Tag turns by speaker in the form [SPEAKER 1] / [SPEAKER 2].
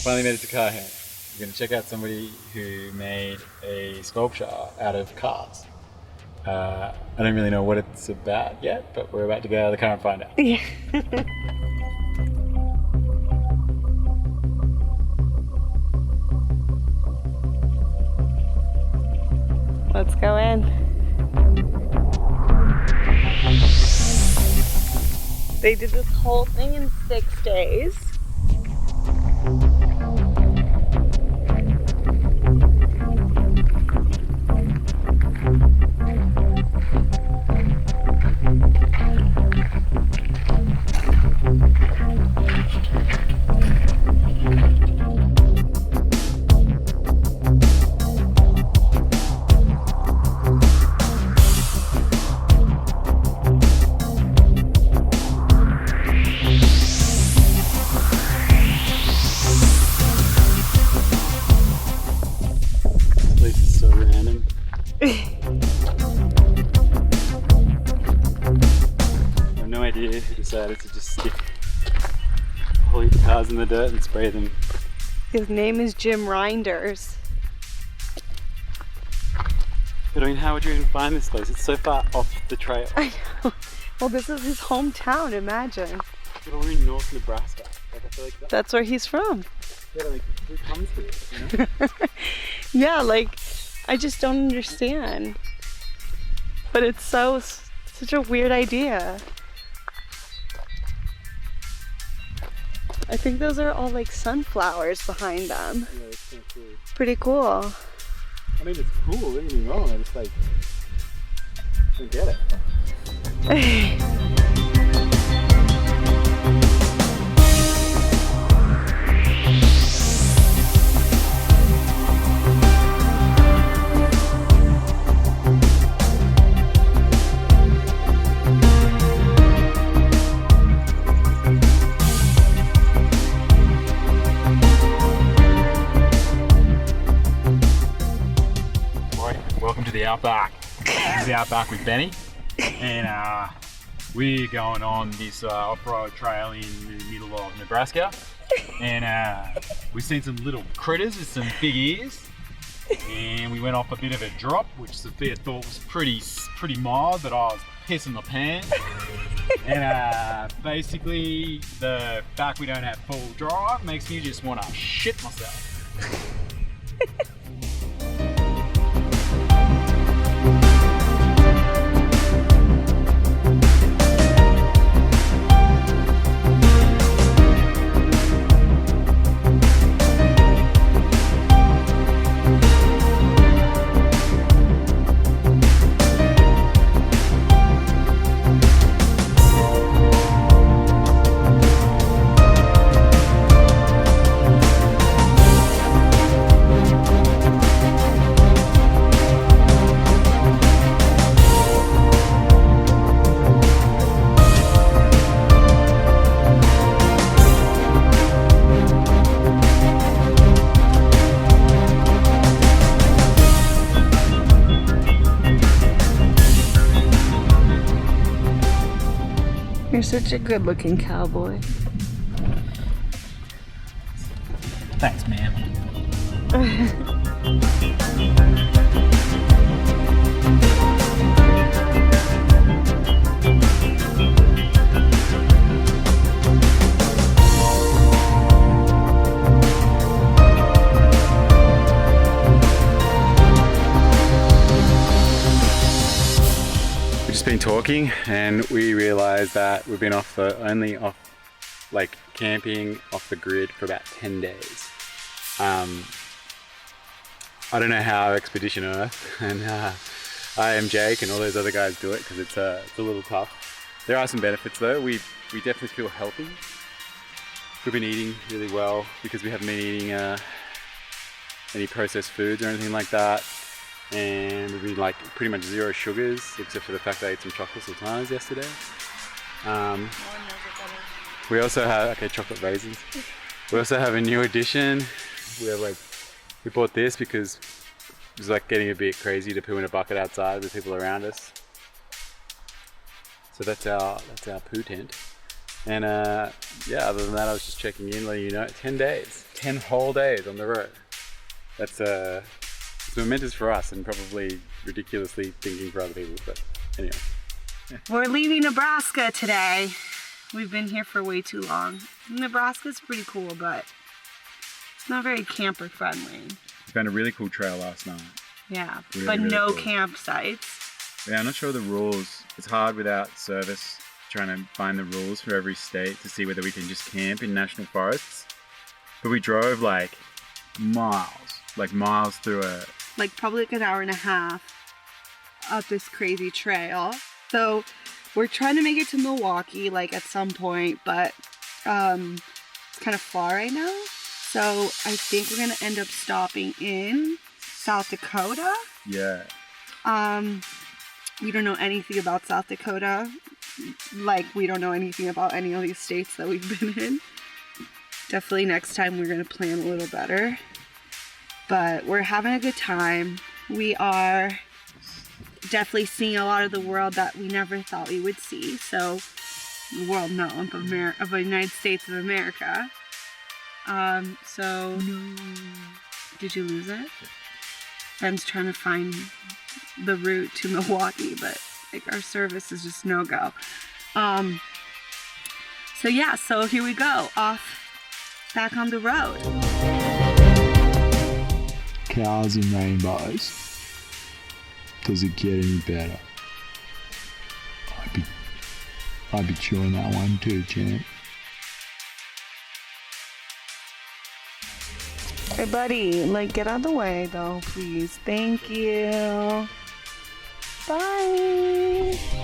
[SPEAKER 1] finally made it to Carhenge. We're going to check out somebody who made a sculpture out of cars. I don't really know what it's about yet, but we're about to go out of the car and find out.
[SPEAKER 2] Yeah. Let's go in. They did this whole thing in 6 days.
[SPEAKER 1] Who decided to just stick all these cars in the dirt and spray them.
[SPEAKER 2] His name is Jim Reinders.
[SPEAKER 1] But I mean, how would you even find this place? It's so far off the trail.
[SPEAKER 2] I know. Well, this is his hometown, imagine.
[SPEAKER 1] But we're in North Nebraska. Like, I feel like
[SPEAKER 2] that's where he's from.
[SPEAKER 1] Yeah, like, who comes here, you know?
[SPEAKER 2] Yeah, like, I just don't understand. But it's such a weird idea. I think those are all like sunflowers behind them.
[SPEAKER 1] Yeah, it's so cool.
[SPEAKER 2] Pretty cool.
[SPEAKER 1] I mean, it's cool, don't get me wrong, I just like, don't get it. Welcome to the Outback. This is the Outback with Benny, and we're going on this off-road trail in the middle of Nebraska, and we've seen some little critters with some big ears, and we went off a bit of a drop, which Sophia thought was pretty mild, but I was pissing the pants. And basically, the fact we don't have full drive makes me just want to shit myself.
[SPEAKER 2] You're such a good-looking cowboy.
[SPEAKER 1] Thanks, man. Been talking, and we realized that we've been only off like camping off the grid for about 10 days. I don't know how Expedition Earth and I am Jake and all those other guys do it, because it's a little tough. There are some benefits though. We definitely feel healthy. We've been eating really well because we haven't been eating any processed foods or anything like that. And we've been like pretty much zero sugars, except for the fact that I ate some chocolate sultanas yesterday. We also have, chocolate raisins. We also have a new addition. We bought this because it was like getting a bit crazy to poo in a bucket outside with people around us. So that's our poo tent. And yeah, other than that, I was just checking in, letting you know, 10 days, 10 whole days on the road. That's it's momentous for us and probably ridiculously thinking for other people, but anyway.
[SPEAKER 2] We're leaving Nebraska today. We've been here for way too long. Nebraska's pretty cool, but it's not very camper friendly.
[SPEAKER 1] We found a really cool trail last night.
[SPEAKER 2] Yeah,
[SPEAKER 1] Really,
[SPEAKER 2] but
[SPEAKER 1] really
[SPEAKER 2] no
[SPEAKER 1] cool.
[SPEAKER 2] campsites.
[SPEAKER 1] Yeah, I'm not sure the rules. It's hard without service trying to find the rules for every state to see whether we can just camp in national forests. But we drove like miles through
[SPEAKER 2] Like probably like an hour and a half up this crazy trail. So we're trying to make it to Milwaukee like at some point, but it's kind of far right now. So I think we're gonna end up stopping in South Dakota.
[SPEAKER 1] Yeah.
[SPEAKER 2] We don't know anything about South Dakota. Like we don't know anything about any of these states that we've been in. Definitely next time we're gonna plan a little better. But we're having a good time. We are definitely seeing a lot of the world that we never thought we would see. So the world known of the United States of America. So did you lose it? Ben's trying to find the route to Milwaukee, but like our service is just no go. So yeah, so here we go, off back on the road.
[SPEAKER 3] Cars and rainbows. Does it get any better? I'd be chewing that one too, champ.
[SPEAKER 2] Hey buddy, like get out of the way though, please. Thank you. Bye.